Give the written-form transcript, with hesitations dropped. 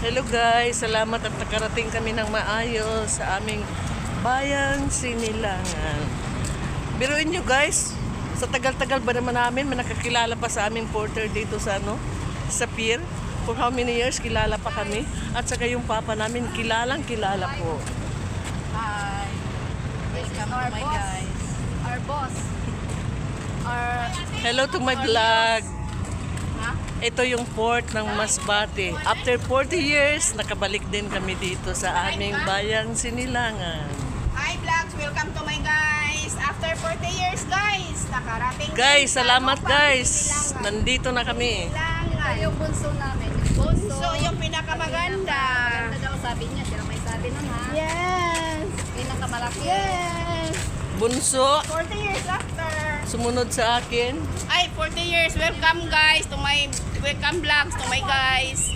Hello guys, salamat at nakarating kami ng maayos sa aming bayang Sinilangan. Biruin nyo guys, sa tagal-tagal ba naman namin, may nakakilala pa sa aming porter dito sa sa pier. For how many years kilala pa kami. At saka yung papa namin, kilalang kilala po. Hi. Welcome to my guys. Our boss. Hello to my vlog. Ha? Ito yung port ng Masbate. After 40 years, nakabalik din kami dito sa aming bayang Sinilangan. Hi vlogs, welcome to my guys. After 40 years guys, nakarating Guys, din sa salamat Lupang guys. Sinilangan. Nandito na kami. Sinilangan. Yung bunso namin. Bunso yung pinakamaganda. Maganda daw sabi niya. Sila may sabi nun ha. Yes. Pinakamalaki. Yes. Bunso, 40 years after. sumunod sa akin. Ay, 40 years. Welcome guys to my welcome vlogs to my guys.